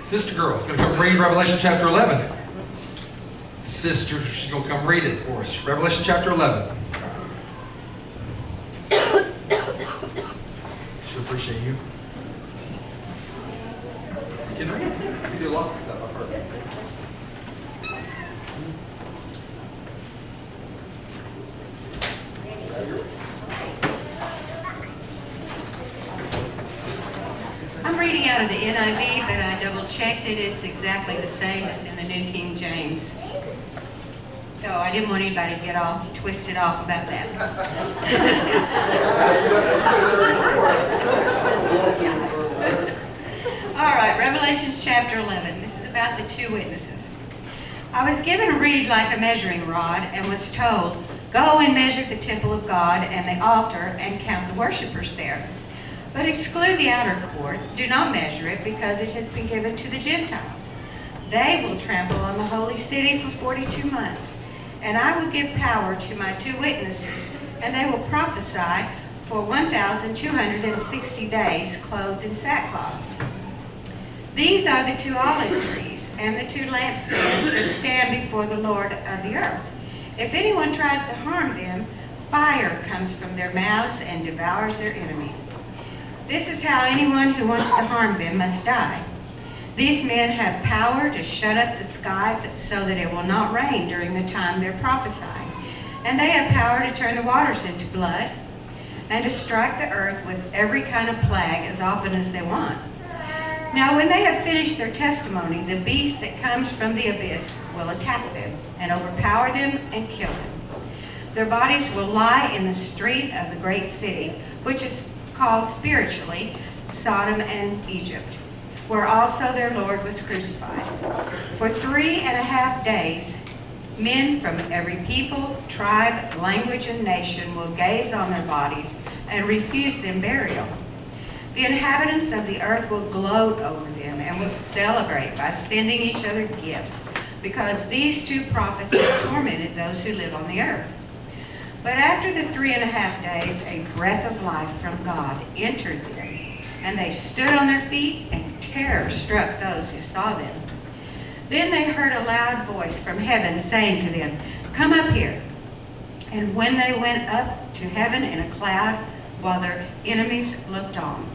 Sister girl is going to come read Revelation chapter 11. Sister, she's going to come read it for us. Revelation chapter 11. Sure appreciate you. You can read. You can do lots of stuff, I've heard. I'm reading out of the NIV, but I double-checked it. It's exactly the same as in the New King James. So I didn't want anybody to get all twisted off about that. All right, Revelation chapter 11. This is about the two witnesses. I was given a reed like a measuring rod and was told, "Go and measure the temple of God and the altar and count the worshipers there. But exclude the outer court. Do not measure it, because it has been given to the Gentiles. They will trample on the holy city for 42 months. And I will give power to my two witnesses, and they will prophesy for 1,260 days, clothed in sackcloth. These are the two olive trees and the two lampstands that stand before the Lord of the earth. If anyone tries to harm them, fire comes from their mouths and devours their enemy. This is how anyone who wants to harm them must die. These men have power to shut up the sky so that it will not rain during the time they're prophesying. And they have power to turn the waters into blood and to strike the earth with every kind of plague as often as they want. Now when they have finished their testimony, the beast that comes from the abyss will attack them and overpower them and kill them. Their bodies will lie in the street of the great city, which is called spiritually Sodom and Egypt, where also their Lord was crucified. For 3.5 days, men from every people, tribe, language, and nation will gaze on their bodies and refuse them burial. The inhabitants of the earth will gloat over them and will celebrate by sending each other gifts, because these two prophets have tormented those who live on the earth. But after the 3.5 days, a breath of life from God entered them, and they stood on their feet, and terror struck those who saw them. Then they heard a loud voice from heaven saying to them, "Come up here." And when they went up to heaven in a cloud, while their enemies looked on.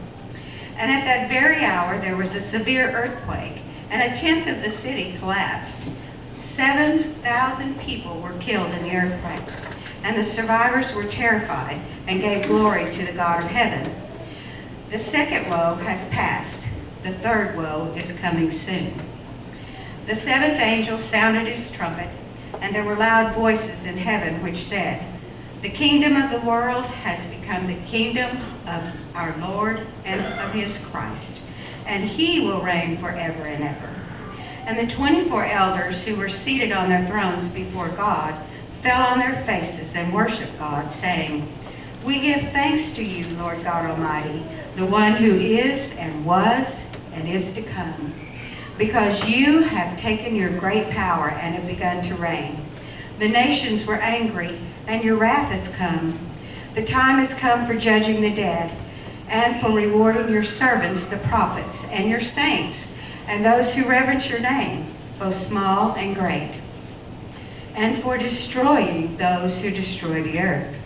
And at that very hour there was a severe earthquake, and 1/10 of the city collapsed. 7,000 people were killed in the earthquake, and the survivors were terrified and gave glory to the God of heaven. The second woe has passed. The third woe is coming soon. The seventh angel sounded his trumpet, and there were loud voices in heaven which said, "The kingdom of the world has become the kingdom of our Lord and of his Christ, and he will reign forever and ever." And the 24 elders who were seated on their thrones before God fell on their faces and worshiped God, saying, "We give thanks to you, Lord God Almighty, the one who is and was and is to come, because you have taken your great power and have begun to reign. The nations were angry, and your wrath has come. The time has come for judging the dead, and for rewarding your servants, the prophets, and your saints, and those who reverence your name, both small and great, and for destroying those who destroy the earth."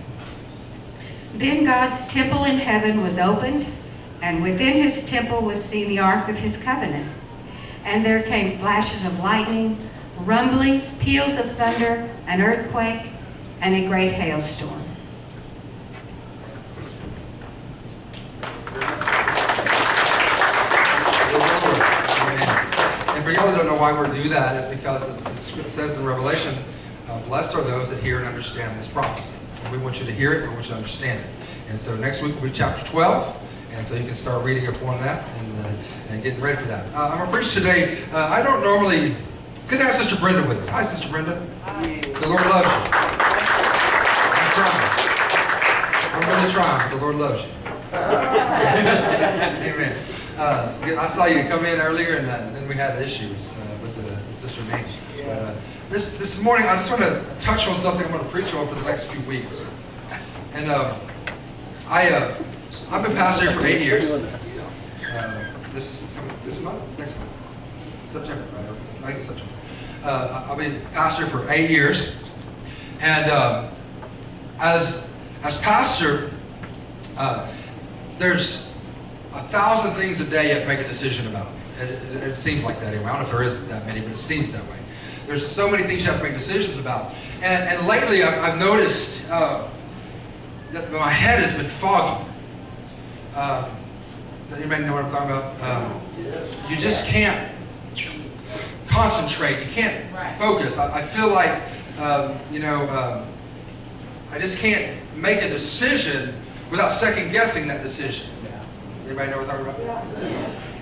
Then God's temple in heaven was opened, and within his temple was seen the ark of his covenant. And there came flashes of lightning, rumblings, peals of thunder, an earthquake, and a great hailstorm. And for y'all who don't know why we do that, is because it says in Revelation, blessed are those that hear and understand this prophecy. And we want you to hear it, we want you to understand it. And so next week will be chapter 12, and so you can start reading up on that and getting ready for that. I'm going to preach today. I don't normally, it's good to have Sister Brenda with us. Hi, Sister Brenda. Hi. The Lord loves you. I'm trying. I'm really trying, but the Lord loves you. Amen. I saw you come in earlier, and then we had issues with Sister Nate. But this morning, I just want to touch on something I'm going to preach on for the next few weeks. And I've been pastor here for 8 years. This month? Next month. September, right? I think it's September. I'll be pastor for 8 years. And as pastor, there's 1,000 things a day you have to make a decision about. It seems like that anyway. I don't know if there is that many, but it seems that way. There's so many things you have to make decisions about. And lately I've noticed that my head has been foggy. Does anybody know what I'm talking about? You just can't concentrate. You can't focus. I feel like, I just can't make a decision without second guessing that decision. Anybody know what I'm talking about?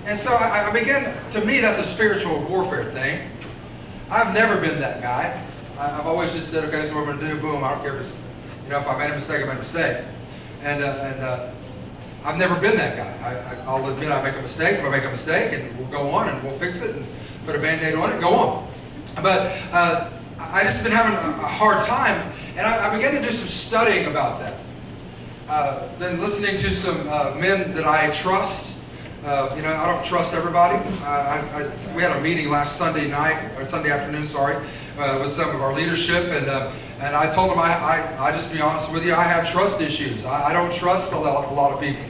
And so I began, to me, that's a spiritual warfare thing. I've never been that guy. I've always just said, okay, this is what I'm going to do, boom, I don't care if it's, if I made a mistake, I made a mistake. And I've never been that guy. I'll admit I make a mistake. If I make a mistake, and we'll go on and we'll fix it and put a Band-Aid on it and go on. But I just been having a hard time, and I began to do some studying about that. Been listening to some men that I trust. I don't trust everybody. We had a meeting last Sunday afternoon, with some of our leadership, and I told them I just be honest with you, I have trust issues. I don't trust a lot of people.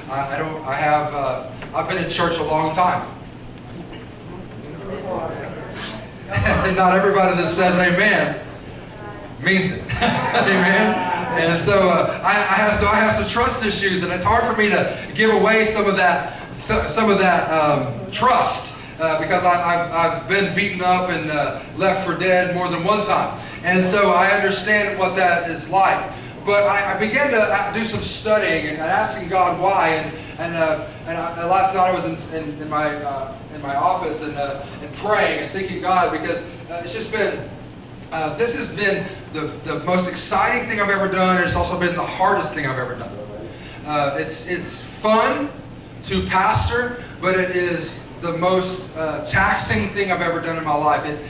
I've been in church a long time. And not everybody that says amen means it. Amen. And so I have some trust issues, and it's hard for me to give away some of that trust because I've been beaten up and left for dead more than one time, and so I understand what that is like. But I began to do some studying and asking God why, and last night I was in my office and praying and seeking God, because it's just been. This has been the most exciting thing I've ever done, and it's also been the hardest thing I've ever done. It's fun to pastor, but it is the most taxing thing I've ever done in my life. It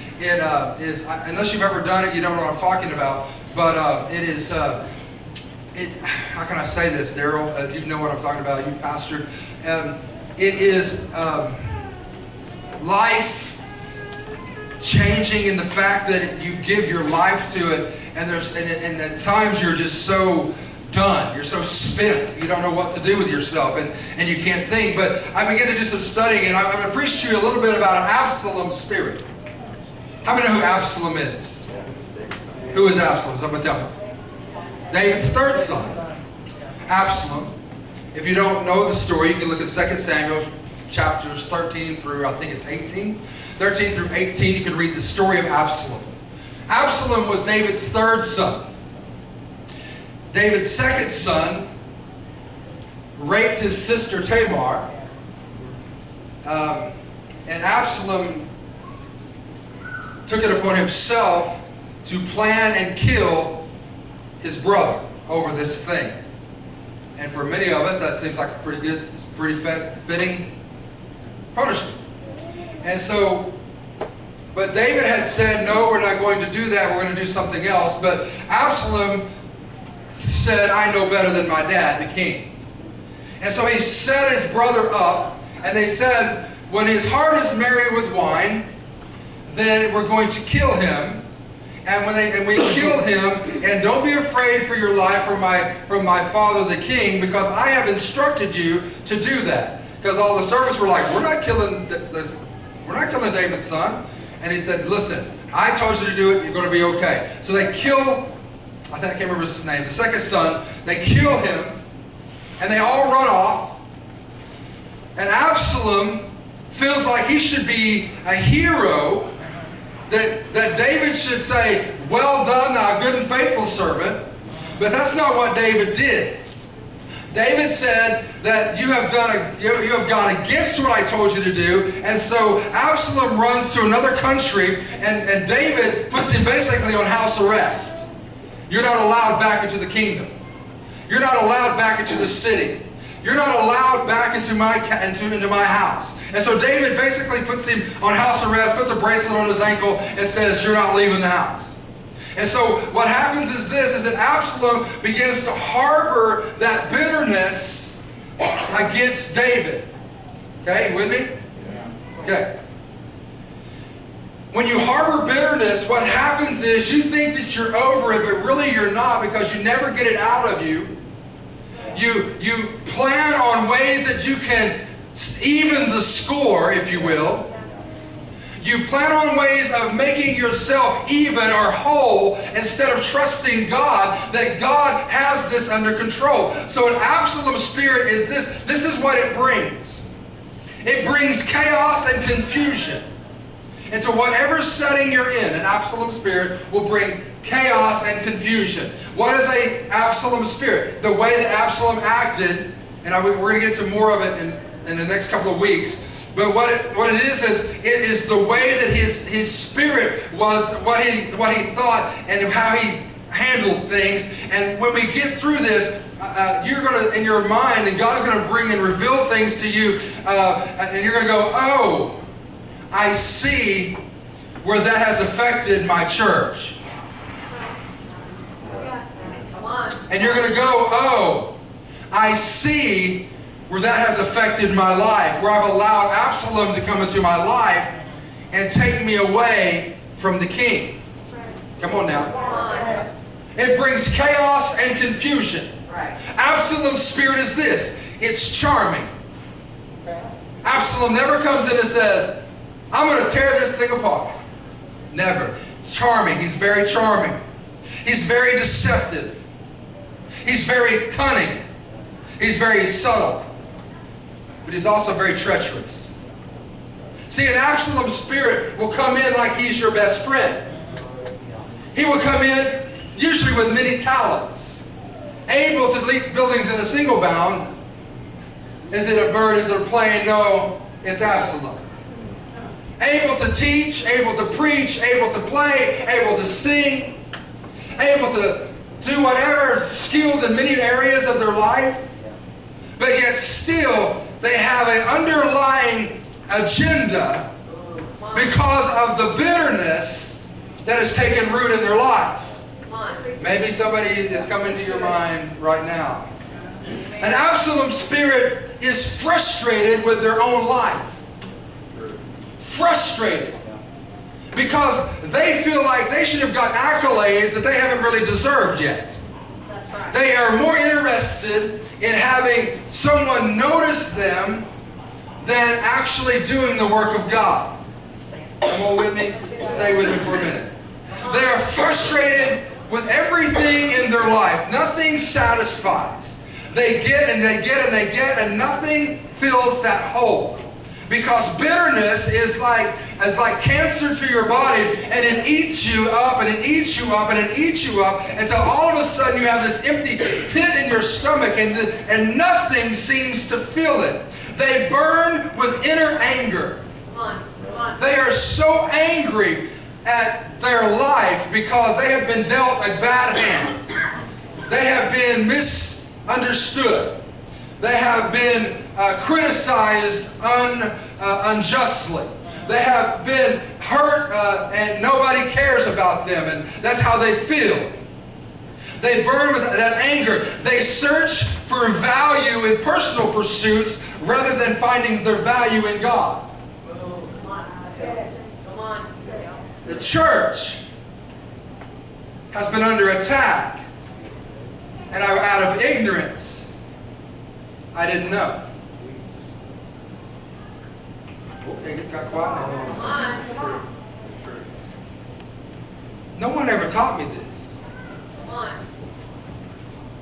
is, unless you've ever done it, you don't know what I'm talking about. But it is. How can I say this, Daryl? You know what I'm talking about. You pastored. It is life changing in the fact that you give your life to it, and at times you're just so done, you're so spent, you don't know what to do with yourself, and you can't think. But I began to do some studying, and I'm going to preach to you a little bit about an Absalom spirit. How many know who Absalom is? Who is Absalom? Somebody tell me. David's third son, Absalom. If you don't know the story, you can look at 2 Samuel chapters 13 through, I think it's 18. 13 through 18, you can read the story of Absalom. Absalom was David's third son. David's second son raped his sister Tamar. And Absalom took it upon himself to plan and kill his brother over this thing. And for many of us, that seems like a pretty fitting punishment. And so, but David had said, no, we're not going to do that, we're going to do something else. But Absalom said, I know better than my dad, the king. And so he set his brother up, and they said, when his heart is merry with wine, then we're going to kill him. And we killed him, and don't be afraid for your life from my father the king, because I have instructed you to do that. Because all the servants were like, we're not killing David's son. And he said, listen, I told you to do it, you're going to be okay. So they kill, I can't remember his name, the second son. They kill him, and they all run off. And Absalom feels like he should be a hero, that David should say, well done, thou good and faithful servant. But that's not what David did. David said that you have gone against what I told you to do. And so Absalom runs to another country, and David puts him basically on house arrest. You're not allowed back into the kingdom. You're not allowed back into the city. You're not allowed back into my house. And so David basically puts him on house arrest, puts a bracelet on his ankle, and says, you're not leaving the house. And so what happens is that Absalom begins to harbor that bitterness against David. Okay, you with me? Okay. When you harbor bitterness, what happens is you think that you're over it, but really you're not, because you never get it out of you. You plan on ways that you can even the score, if you will. You plan on ways of making yourself even or whole instead of trusting God that God has this under control. So an Absalom spirit is this. This is what it brings. It brings chaos and confusion into whatever setting you're in. An Absalom spirit will bring chaos and confusion. What is an Absalom spirit? The way that Absalom acted, and we're going to get to more of it in the next couple of weeks. But what it is it is the way that his spirit was, what he thought and how he handled things. And when we get through this, you're going to, in your mind, and God is going to bring and reveal things to you, and you're going to go, oh, I see where that has affected my church. Come on. And you're going to go, oh, I see where that has affected my life, where I've allowed Absalom to come into my life and take me away from the king. Come on now. It brings chaos and confusion. Absalom's spirit is this. It's charming. Absalom never comes in and says, I'm going to tear this thing apart. Never. It's charming. He's very charming. He's very deceptive. He's very cunning. He's very subtle. But he's also very treacherous. See, an Absalom spirit will come in like he's your best friend. He will come in usually with many talents, able to leap buildings in a single bound. Is it a bird? Is it a plane? No, it's Absalom. Able to teach, able to preach, able to play, able to sing, able to do whatever, skilled in many areas of their life. But yet still, they have an underlying agenda because of the bitterness that has taken root in their life. Maybe somebody is coming to your mind right now. An Absalom spirit is frustrated with their own life. Frustrated. Because they feel like they should have gotten accolades that they haven't really deserved yet. They are more interested in having someone notice them than actually doing the work of God. Come on with me. Stay with me for a minute. They are frustrated with everything in their life. Nothing satisfies. They get and they get and they get, and nothing fills that hole. Because bitterness is like cancer to your body, and it eats you up, and it eats you up, and it eats you up, until all of a sudden you have this empty pit in your stomach, and nothing seems to fill it. They burn with inner anger. They are so angry at their life because they have been dealt a bad hand. They have been misunderstood. They have been criticized unjustly. They have been hurt and nobody cares about them, and that's how they feel. They burn with that anger. They search for value in personal pursuits rather than finding their value in God. The church has been under attack, and out of ignorance, I didn't know. Okay, it got quiet now. No one ever taught me this.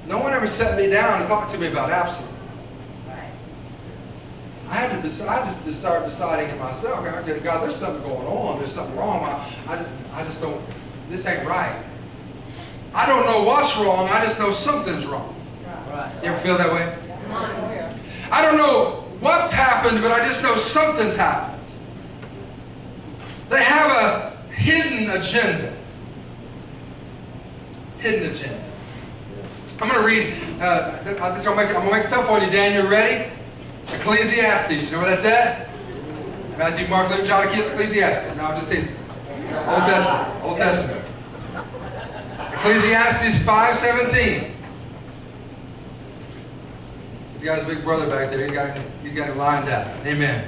No one ever sat me down and talked to me about Absalom. I had to start deciding in myself, God, there's something going on. There's something wrong. I just don't, this ain't right. I don't know what's wrong. I just know something's wrong. You ever feel that way? I don't know what's happened, but I just know something's happened. They have a hidden agenda. Hidden agenda. I'm going to read, I'm going to make it tough on you, Dan. You ready? Ecclesiastes. You know where that's at? Matthew, Mark, Luke, John, Ecclesiastes. No, I'm just teasing. Old Testament. Old Testament. Ecclesiastes 5:17. He's got his big brother back there. He's got him lined up. Amen.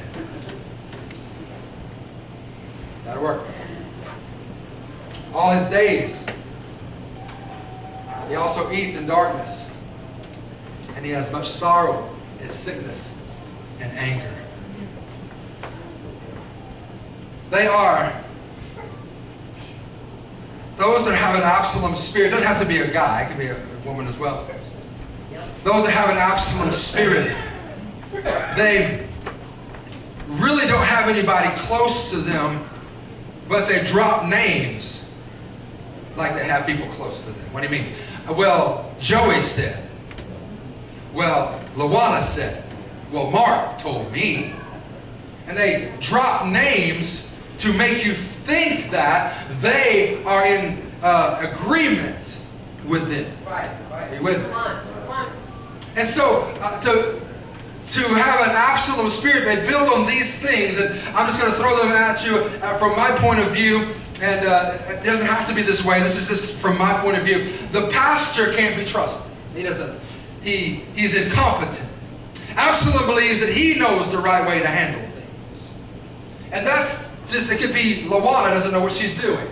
That'll work. all his days. He also eats in darkness. And he has much sorrow and sickness and anger. They are those that have an Absalom spirit. It doesn't have to be a guy. It can be a woman as well. Those that have an Absalom spirit, they really don't have anybody close to them, but they drop names like they have people close to them. What do you mean? Well, Joey said. Well, Lawana said. Well, Mark told me. And they drop names to make you think that they are in agreement with them. Right. Are you with me? Come on. And so, to have an Absalom spirit, they build on these things, and I'm just going to throw them at you from my point of view, and it doesn't have to be this way. This is just from my point of view. The pastor can't be trusted. He's incompetent. Absalom believes that he knows the right way to handle things. And that's just, it could be Lawana doesn't know what she's doing.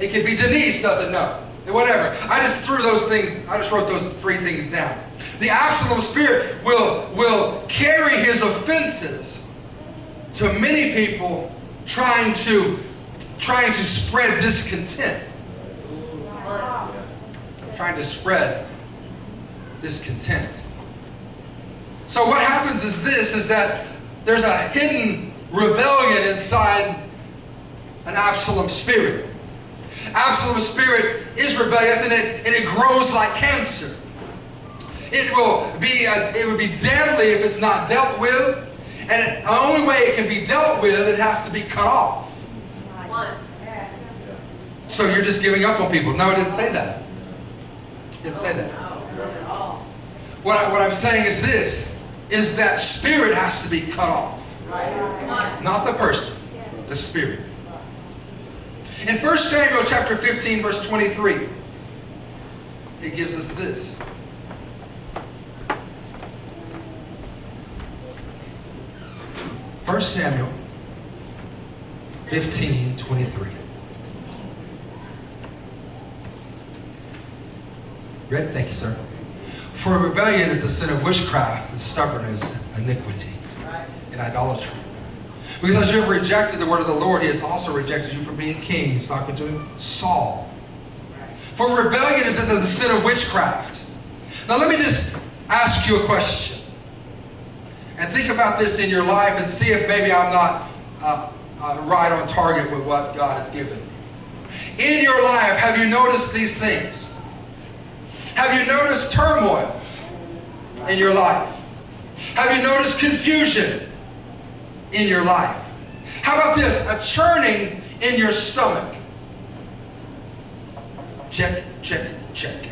It could be Denise doesn't know. Whatever. I just threw those things, I just wrote those three things down. The Absalom spirit will carry his offenses to many people trying to spread discontent. Trying to spread discontent. So what happens is that there's a hidden rebellion inside an Absalom spirit. Absalom's spirit is rebellious, and it grows like cancer. It would be deadly if it's not dealt with, and the only way it can be dealt with, it has to be cut off. So you're just giving up on people. No, it didn't say that. It didn't say that. What I'm saying is this, is that spirit has to be cut off. Not the person, the spirit. In 1 Samuel chapter 15, verse 23, it gives us this. First Samuel 15:23. Ready? Thank you, sir. For rebellion is the sin of witchcraft, and stubbornness, iniquity, and idolatry. Because you have rejected the word of the Lord, he has also rejected you from being king. He's talking to Saul. For rebellion is the sin of witchcraft. Now let me just ask you a question. And think about this in your life and see if maybe I'm not right on target with what God has given me. In your life, have you noticed these things? Have you noticed turmoil in your life? Have you noticed confusion in your life? How about this? A churning in your stomach. Check, check, check.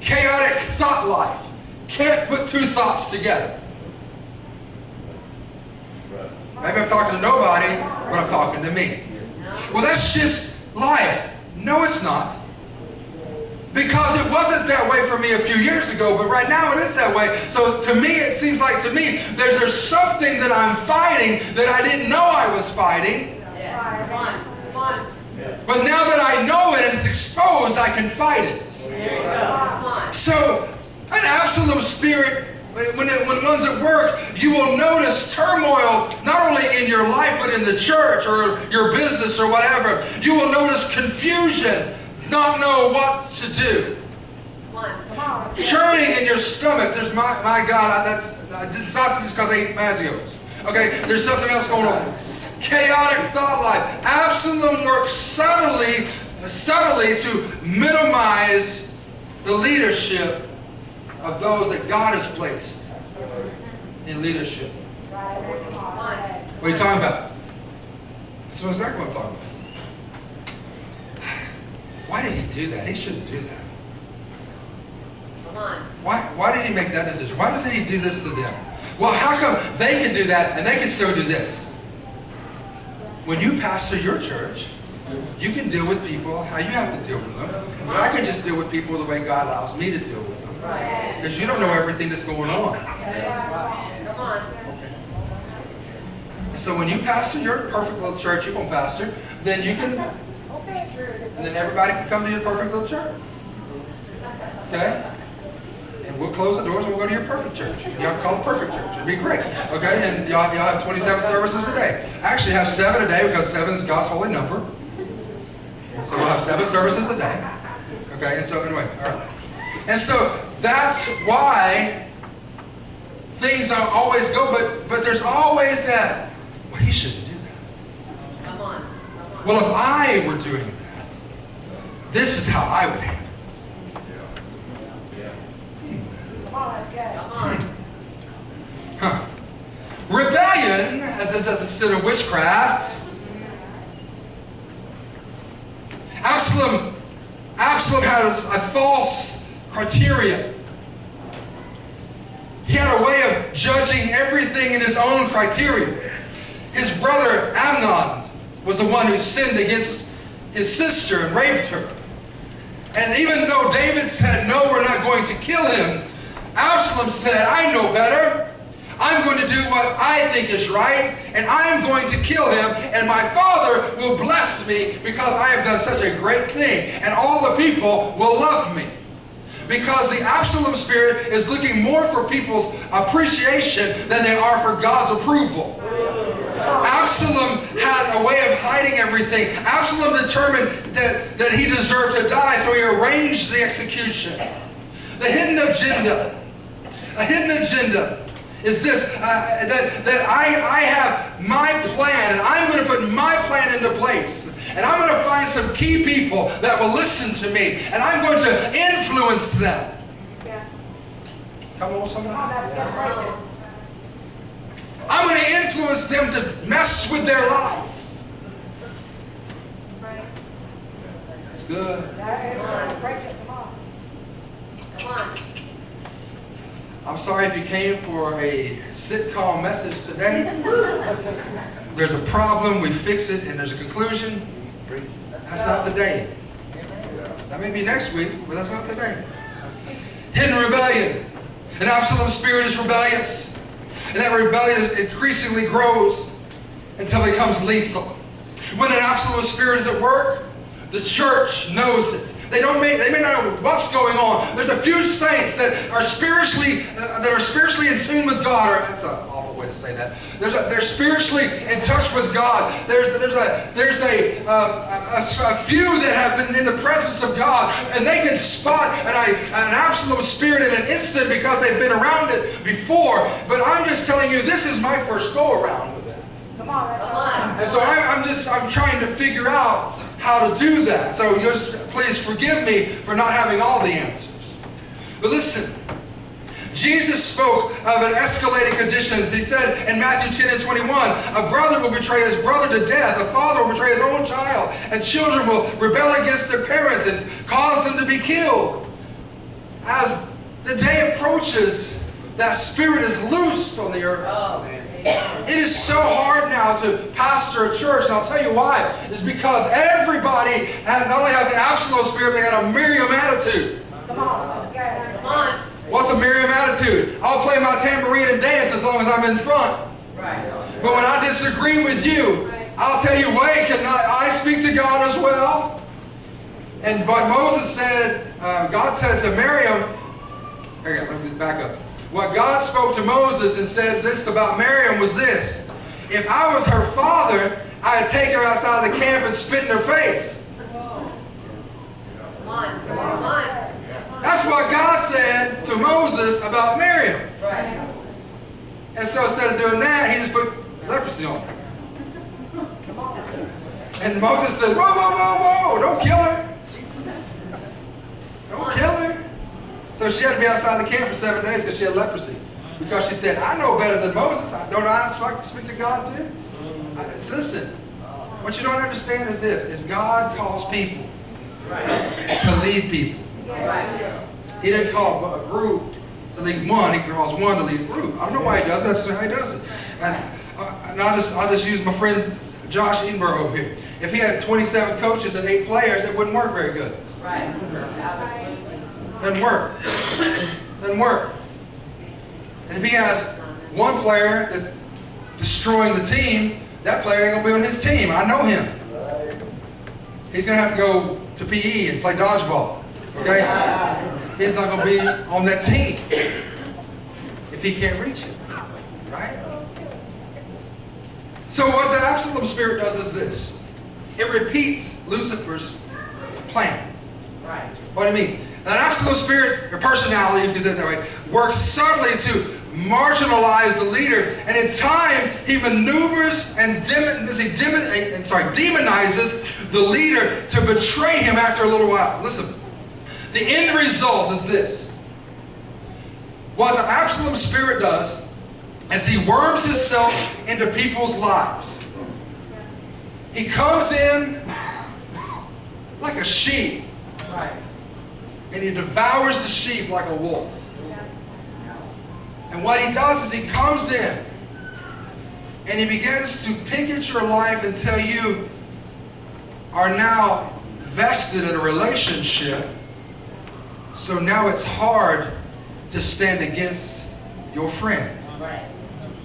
Chaotic thought life. Can't put two thoughts together. Maybe I'm talking to nobody, but I'm talking to me. Well, that's just life. No, it's not. Because it wasn't that way for me a few years ago, but right now it is that way. So to me, it seems like to me, there's something that I'm fighting that I didn't know I was fighting. Come on. But now that I know it and it's exposed, I can fight it. There you go. Come on. So an Absalom spirit, when one's at work, you will notice turmoil not only in your life but in the church or your business or whatever. You will notice confusion, not know what to do. Churning in your stomach. There's my God, it's not just because I eat Mazio's. Okay, there's something else going on. Chaotic thought life. Absalom works subtly to minimize the leadership of those that God has placed in leadership. What are you talking about? That's exactly what I'm talking about. Why did he do that? He shouldn't do that. Why did he make that decision? Why doesn't he do this to them? Well, how come they can do that and they can still do this? When you pastor your church, you can deal with people how you have to deal with them. But I can just deal with people the way God allows me to deal with them. Because you don't know everything that's going on. Come on. So when you pastor your perfect little church, you're going to pastor, then you can And then everybody can come to your perfect little church. Okay? And we'll close the doors and we'll go to your perfect church. Y'all can call it perfect church. It'd be great. Okay? And y'all have 27 services a day. I actually have 7 a day because 7 is God's holy number. So we'll have 7 services a day. Okay? And so anyway, all right. And so that's why things don't always go, but there's always that, well, he shouldn't do that. Come on. Well, if I were doing that, this is how I would handle it. Come on. Huh. Rebellion, as is at the sin of witchcraft. Absalom had a false criteria. He had a way of judging everything in his own criteria. His brother Amnon was the one who sinned against his sister and raped her. And even though David said, no, we're not going to kill him, Absalom said, I know better. I'm going to do what I think is right, and I'm going to kill him, and my father will bless me because I have done such a great thing, and all the people will love me. Because the Absalom spirit is looking more for people's appreciation than they are for God's approval. Absalom had a way of hiding everything. Absalom determined that he deserved to die, so he arranged the execution. The hidden agenda. A hidden agenda is this, that I have my plan, and I'm going to put my plan into place. And I'm going to find some key people that will listen to me, and I'm going to influence them. Yeah. Come on, somebody. I'm going to influence them to mess with their life. That's good. Come on. I'm sorry if you came for a sitcom message today. There's a problem, we fix it, and there's a conclusion. That's not today. That may be next week, but that's not today. Hidden rebellion. An Absalom spirit is rebellious. And that rebellion increasingly grows until it becomes lethal. When an Absalom spirit is at work, the church knows it. They may not know what's going on. There's a few saints that are spiritually in tune with God. Or that's an awful way to say that. They're spiritually in touch with God. There's a few that have been in the presence of God, and they can spot an Absalom spirit in an instant because they've been around it before. But I'm just telling you, this is my first go around with it. Come on. And so I'm trying to figure out how to do that. So just please forgive me for not having all the answers. But listen, Jesus spoke of an escalating conditions. He said in Matthew 10 and 21, a brother will betray his brother to death, a father will betray his own child, and children will rebel against their parents and cause them to be killed. As the day approaches, that spirit is loosed on the earth. Oh, man. It is so hard now to pastor a church, and I'll tell you why. It's because everybody not only has an Absalom spirit, they got a Miriam attitude. Come on. Come on. What's a Miriam attitude? I'll play my tambourine and dance as long as I'm in front. Right. But when I disagree with you, I'll tell you, wait, can I speak to God as well? And what Moses said, God said to Miriam, let me back up. What God spoke to Moses and said this about Miriam was this: if I was her father, I'd take her outside the camp and spit in her face. Come on. Come on. That's what God said to Moses about Miriam. Right. And so instead of doing that, he just put leprosy on her. And Moses said, whoa, whoa, whoa, whoa, don't kill her. Don't kill her. So she had to be outside the camp for 7 days because she had leprosy. Because she said, I know better than Moses. Don't I speak to God too? Listen, what you don't understand is this, is God calls people to lead people. Right. He didn't call a group to lead one, he calls one to lead a group. I don't know why he does it, that's how he does it. And I'll just use my friend Josh Edinburgh over here. If he had 27 coaches and 8 players, it wouldn't work very good. Right. Doesn't work. Doesn't work. And if he has one player that's destroying the team, that player ain't going to be on his team. I know him. he's going to have to go to PE and play dodgeball. Okay? He's not going to be on that team if he can't reach it. Right? So what the Absalom spirit does is this. It repeats Lucifer's plan. Right. What do you mean? An Absalom spirit, or personality, if you say it that way, works subtly to marginalize the leader, and in time he maneuvers and demonizes the leader to betray him after a little while. Listen, the end result is this. What the Absalom spirit does is he worms himself into people's lives. He comes in like a sheep, Right. and he devours the sheep like a wolf. And what he does is he comes in and he begins to pick at your life until you are now vested in a relationship. So now it's hard to stand against your friend. Right.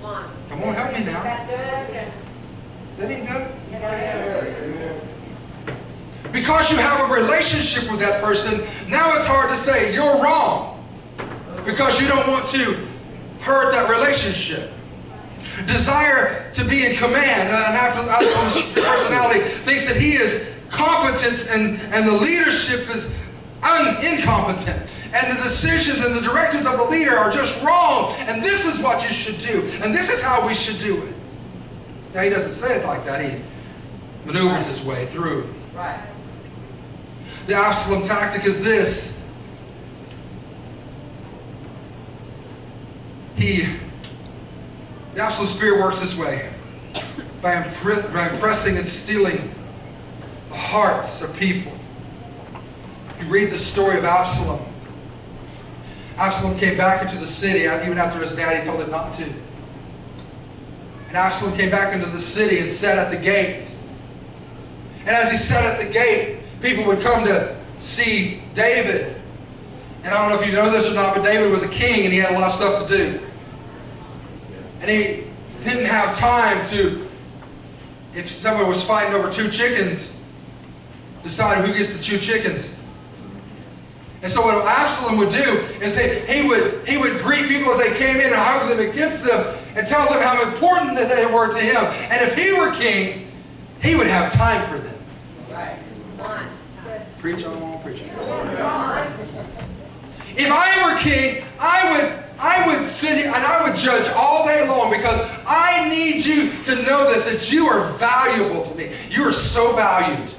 Come on. Come on, help me now. That's good. Is that any good? Yeah. Because you have a relationship with that person, now it's hard to say you're wrong. Because you don't want to hurt that relationship. Desire to be in command. An Absalom's personality thinks that he is competent and the leadership is incompetent. And the decisions and the directives of the leader are just wrong. And this is what you should do. And this is how we should do it. Now he doesn't say it like that. He maneuvers his way through. Right. The Absalom tactic is this. The Absalom spirit works this way. By impressing and stealing the hearts of people. If you read the story of Absalom, Absalom came back into the city even after his daddy told him not to. And Absalom came back into the city and sat at the gate. And as he sat at the gate, people would come to see David. And I don't know if you know this or not, but David was a king and he had a lot of stuff to do. And he didn't have time to, if someone was fighting over 2 chickens, decide who gets the 2 chickens. And so what Absalom would do is he would greet people as they came in and hug them and kiss them and tell them how important that they were to him. And if he were king, he would have time for them. Right. Come on. Preach on, preach on. Come on. If I were king, I would sit here and I would judge all day long because I need you to know this, that you are valuable to me. You are so valued.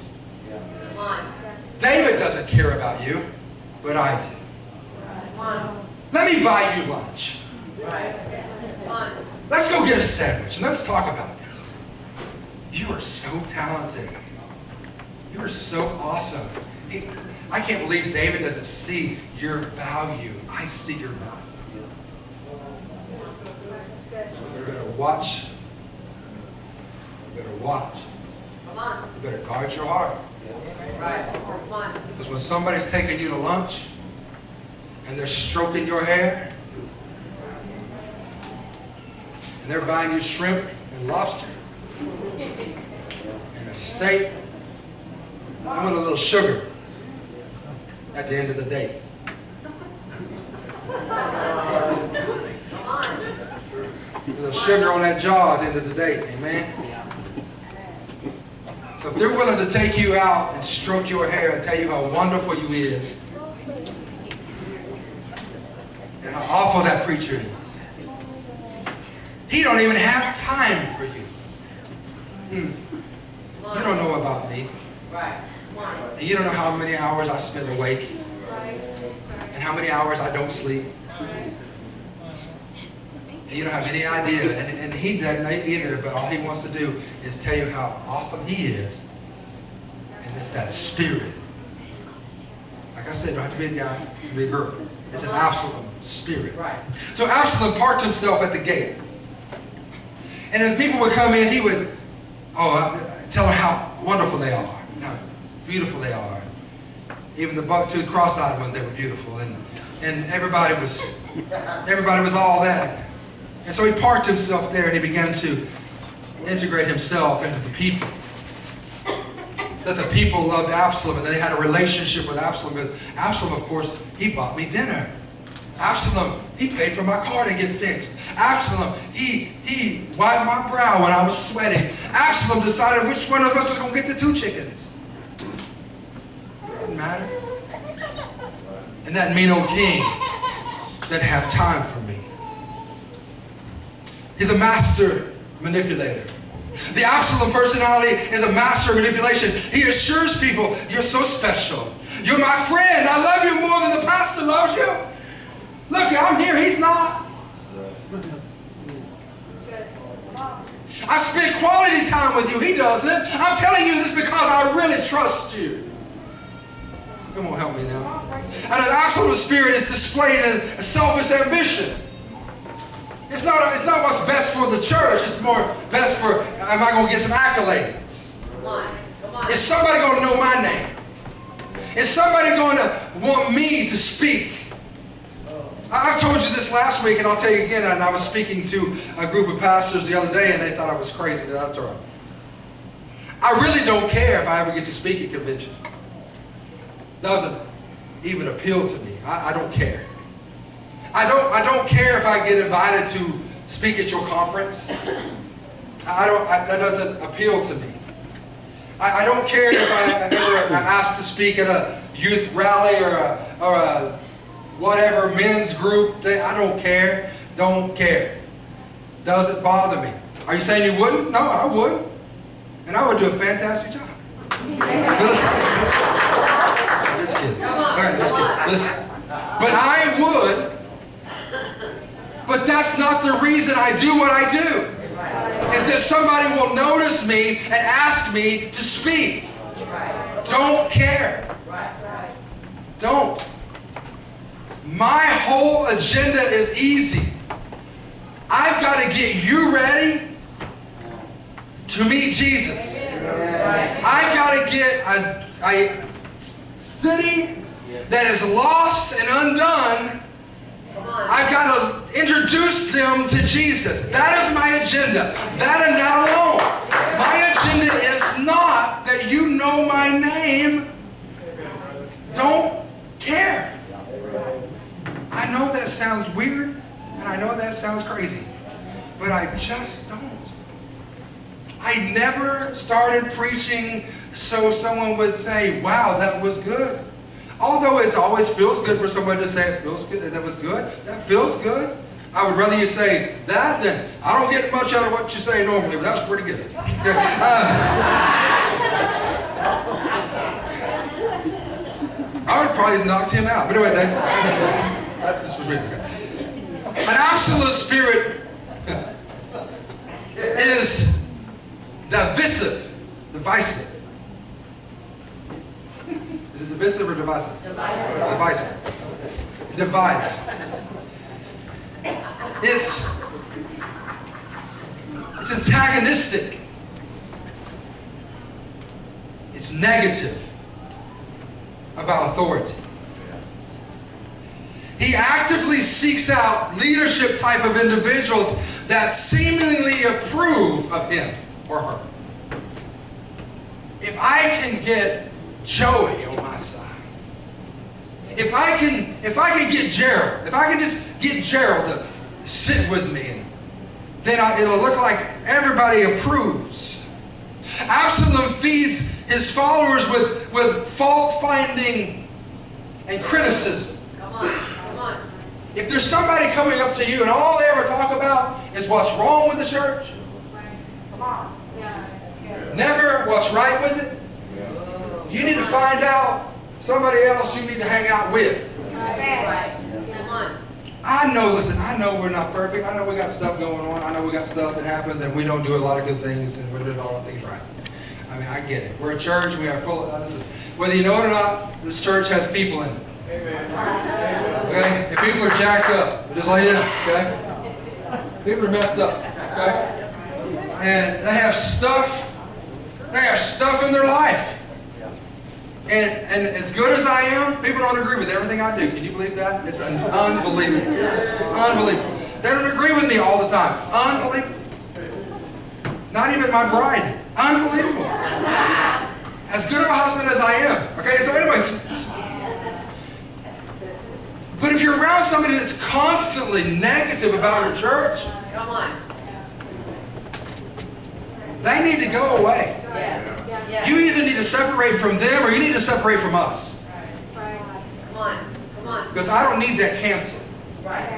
Come on. David doesn't care about you, but I do. Come on. Let me buy you lunch. Right. Come on. Let's go get a sandwich and let's talk about this. You are so talented. You are so awesome. I can't believe David doesn't see your value. I see your value. You better watch. You better watch. Come on. You better guard your heart. Right. Come on. Because when somebody's taking you to lunch and they're stroking your hair and they're buying you shrimp and lobster and a steak, I want a little sugar at the end of the day. Come on. A little sugar on that jaw at the end of the day. Amen? So if they're willing to take you out and stroke your hair and tell you how wonderful you is and how awful that preacher is, he don't even have time for you. You don't know about me. Right. Come on. And you don't know how many hours I spend awake and how many hours I don't sleep. And you don't have any idea. And he doesn't either, but all he wants to do is tell you how awesome he is. And it's that spirit. Like I said, it don't have to be a guy, it can be a girl. It's an Absalom spirit. Right. So Absalom parked himself at the gate. And as people would come in, he would tell them how wonderful they are, and how beautiful they are. Even the buck-toothed, cross-eyed ones, they were beautiful. And everybody was all that. And so he parked himself there and he began to integrate himself into the people. that the people loved Absalom and they had a relationship with Absalom. Because Absalom, of course, he bought me dinner. Absalom, he paid for my car to get fixed. Absalom, he wiped my brow when I was sweating. Absalom decided which one of us was going to get the 2 chickens. It didn't matter. And that mean old king didn't have time for me. He's a master manipulator. The Absalom personality is a master of manipulation. He assures people, you're so special. You're my friend. I love you more than the pastor loves you. Look, I'm here. He's not. I spend quality time with you. He doesn't. I'm telling you this because I really trust you. Come on, help me now. And an Absalom spirit is displayed in a selfish ambition. It's not what's best for the church. It's more best for, am I going to get some accolades? Come on. Is somebody going to know my name? Is somebody going to want me to speak? I've told you this last week, and I'll tell you again, and I was speaking to a group of pastors the other day, and they thought I was crazy, but I told them, I really don't care if I ever get to speak at convention. Doesn't even appeal to me. I don't care. I don't care if I get invited to speak at your conference. That doesn't appeal to me. I don't care if I ever asked to speak at a youth rally or a whatever men's group. I don't care. Don't care. Doesn't bother me. Are you saying you wouldn't? No, I would. And I would do a fantastic job. Listen. Just kidding. All right, just kidding. Listen. But I would. But that's not the reason I do what I do. Is that somebody will notice me and ask me to speak. Don't care. Don't. My whole agenda is easy. I've got to get you ready to meet Jesus. I've got to get a city that is lost and undone. I've got to introduce them to Jesus. That is my agenda. That and that alone. My agenda is not that you know my name. Don't care. I know that sounds weird, and I know that sounds crazy, but I just don't. I never started preaching so someone would say, wow, that was good. Although it always feels good for somebody to say it feels good, that was good, that feels good. I would rather you say that than, I don't get much out of what you say normally, but that's pretty good. I would probably knock him out. But anyway, that's just was really good. An Absalom spirit is divisive. Is it divisive or divisive? Divisive. It divides. It's antagonistic. It's negative about authority. He actively seeks out leadership type of individuals that seemingly approve of him or her. If I can get Joey on my side, if I can get Gerald, if I can just get Gerald to sit with me, then it'll look like everybody approves. Absalom feeds his followers with fault finding and criticism. Come on. If there's somebody coming up to you and all they ever talk about is what's wrong with the church, never what's right with it, you need to find out somebody else you need to hang out with. Right. Come on. I know we're not perfect. I know we got stuff going on. I know we got stuff that happens and we don't do a lot of good things and we're doing all the things right. I mean, I get it. We're a church. We are full of, listen, whether you know it or not, this church has people in it. Okay? If people are jacked up, just let you know, okay? People are messed up, okay? And they have stuff in their life. And as good as I am, people don't agree with everything I do. Can you believe that? It's unbelievable. Unbelievable. They don't agree with me all the time. Unbelievable. Not even my bride. Unbelievable. As good of a husband as I am. Okay, so anyways. But if you're around somebody that's constantly negative about your church, Come on. they need to go away. Yes. Yes. You either need to separate from them or you need to separate from us. Come on. Come on. Because I don't need that canceled. Right.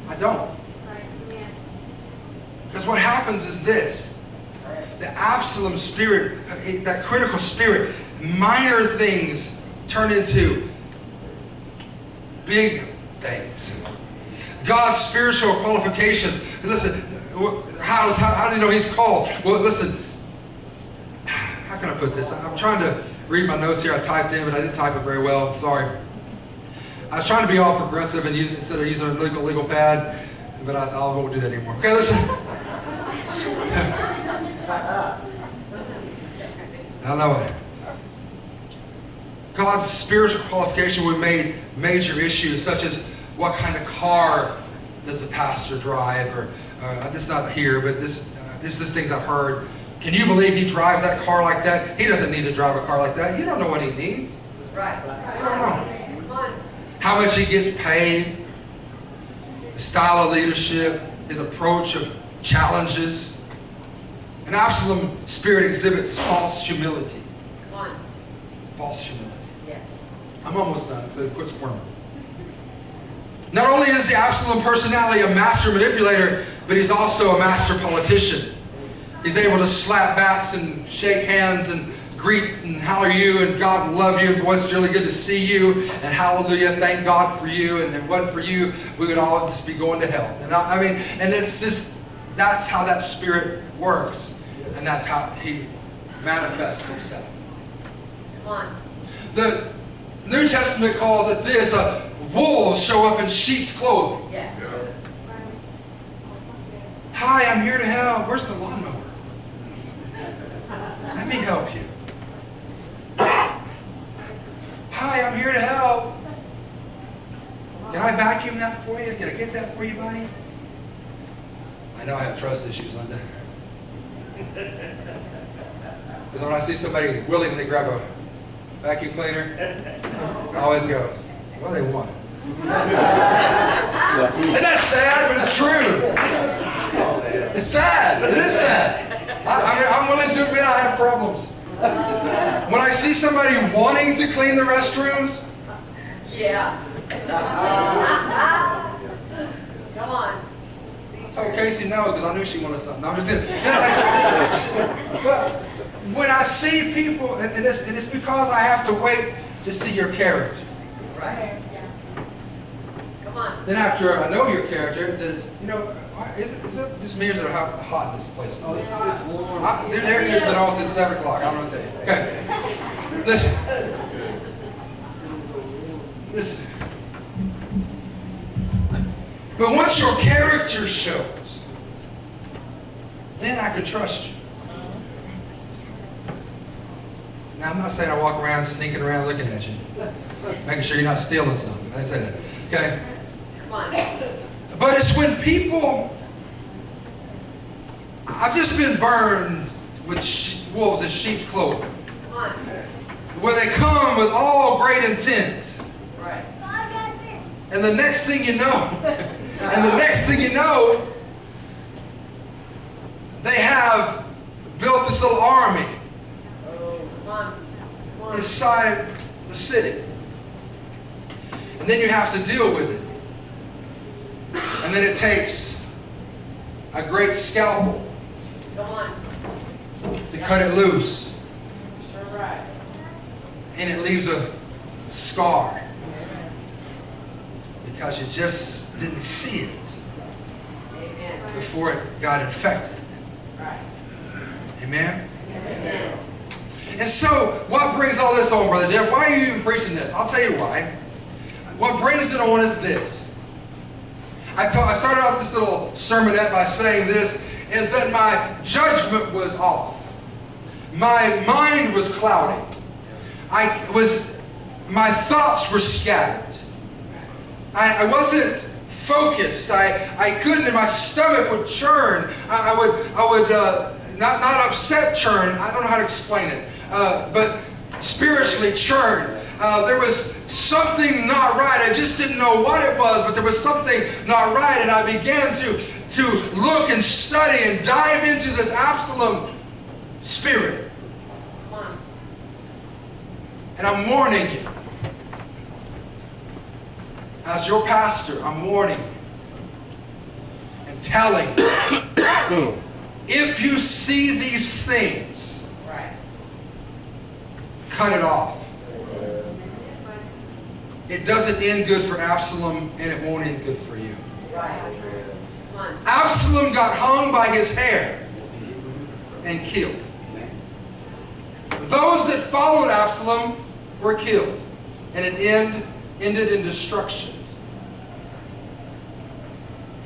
I don't. Because what happens is this. The Absalom spirit, that critical spirit, minor things turn into big things. God's spiritual qualifications. Listen, how do you know he's called? Well, listen, how can I put this? I'm trying to read my notes here. I typed in, but I didn't type it very well. Sorry. I was trying to be all progressive and instead of using a legal pad, but I won't do that anymore. Okay, listen. I know it. God's spiritual qualification would make major issues, such as what kind of car does the pastor drive, or this is not here, but this is things I've heard. Can you believe he drives that car like that? He doesn't need to drive a car like that. You don't know what he needs. Right. You don't know. Come on. How much he gets paid, the style of leadership, his approach of challenges. An Absalom spirit exhibits false humility. Come on. False humility. Yes. I'm almost done, so quit squirming. Not only is the Absalom personality a master manipulator, but he's also a master politician. He's able to slap backs and shake hands and greet and how are you and God love you and boy it's really good to see you and hallelujah, thank God for you, and if it wasn't for you we would all just be going to hell. And I mean, and it's just, that's how that spirit works, and that's how he manifests himself. Come on. The New Testament calls it this, wolves show up in sheep's clothing. Yes. Hi, I'm here to help. Where's the lawnmower? Let me help you. Hi, I'm here to help. Can I vacuum that for you? Can I get that for you, buddy? I know I have trust issues, Linda. Because when I see somebody willingly grab a vacuum cleaner, I always go, what do they want? Isn't that sad? But it's true. It's sad. It is sad. I'm willing to admit I have problems. When I see somebody wanting to clean the restrooms, Yeah. Come on. I told Casey no because I knew she wanted something. No, I'm just kidding. But when I see people, and it's because I have to wait to see your character. Right. Come on. Then after I know your character, then it's, is it just me or is it how hot this place is? There's air conditioning's been on since 7 o'clock. I don't know what to tell you. Okay. Listen. But once your character shows, then I can trust you. Now, I'm not saying I walk around sneaking around looking at you, making sure you're not stealing something. I didn't say that. Okay? Come on. But it's when people, I've just been burned with wolves in sheep's clothing, Come on. where they come with all great intent. Right. And the next thing you know, they have built this little army Oh, come on. Come on. inside the city. And then you have to deal with it. And then it takes a great scalpel Come on. to cut it loose. Sure right. And it leaves a scar. Because you just didn't see it Amen. before it got infected. Right. Amen? Amen. And so, what brings all this on, Brother Jeff? Why are you even preaching this? I'll tell you why. What brings it on is this. I started out this little sermonette by saying this, is that my judgment was off. My mind was cloudy. My thoughts were scattered. I wasn't focused. I couldn't, and my stomach would churn. I would not upset churn. I don't know how to explain it. But spiritually churned. There was something not right. I just didn't know what it was, but there was something not right. And I began to look and study and dive into this Absalom spirit. And I'm warning you. As your pastor, I'm warning you and telling you, if you see these things, cut it off. It doesn't end good for Absalom, and it won't end good for you. Absalom got hung by his hair and killed. Those that followed Absalom were killed, and it ended in destruction.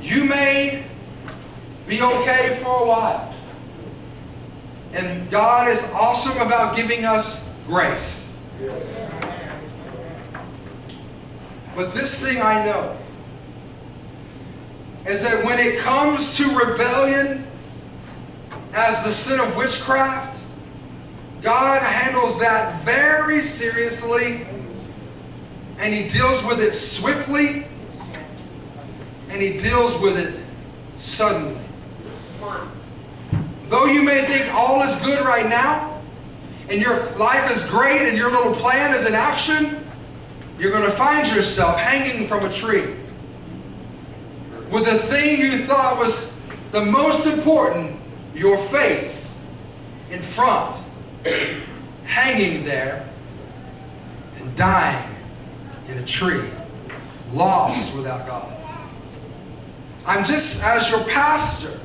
You may be okay for a while, and God is awesome about giving us grace. But this thing I know is that when it comes to rebellion as the sin of witchcraft, God handles that very seriously, and He deals with it swiftly, and He deals with it suddenly. Though you may think all is good right now, and your life is great, and your little plan is in action, you're going to find yourself hanging from a tree with the thing you thought was the most important, your face, in front, hanging there and dying in a tree, lost without God. I'm just, as your pastor,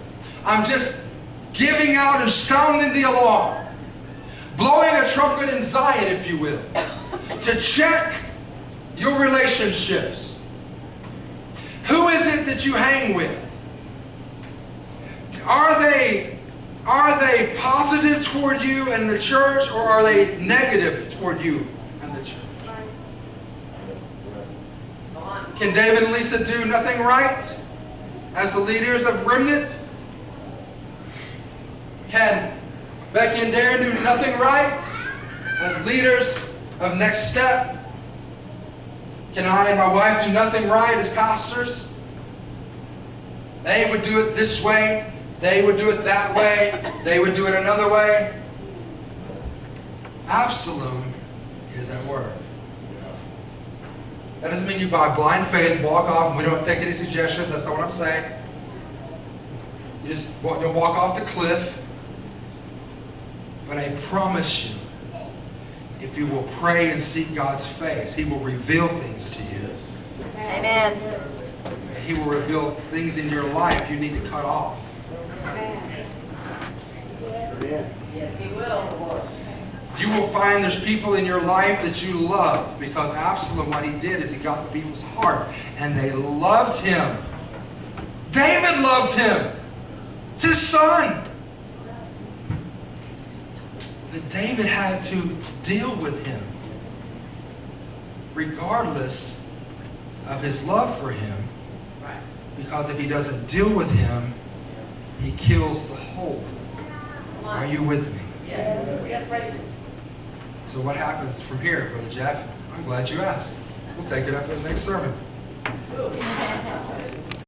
I'm just giving out and sounding the alarm, blowing a trumpet in Zion, if you will, to check your relationships. Who is it that you hang with? Are they positive toward you and the church, or are they negative toward you and the church? Can David and Lisa do nothing right as the leaders of Remnant? Can Becky and Darren do nothing right as leaders of Next Step? Can I and my wife do nothing right as pastors? They would do it this way. They would do it that way. They would do it another way. Absalom is at work. That doesn't mean you by blind faith walk off and we don't take any suggestions. That's not what I'm saying. You just don't walk off the cliff. But I promise you, if you will pray and seek God's face, He will reveal things to you. Amen. He will reveal things in your life you need to cut off. Yes, He will. You will find there's people in your life that you love, because Absalom, what he did is he got the people's heart, and they loved him. David loved him. It's his son. But David had to deal with him, regardless of his love for him. Because if he doesn't deal with him, he kills the whole. Are you with me? Yes. So what happens from here, Brother Jeff? I'm glad you asked. We'll take it up in the next sermon.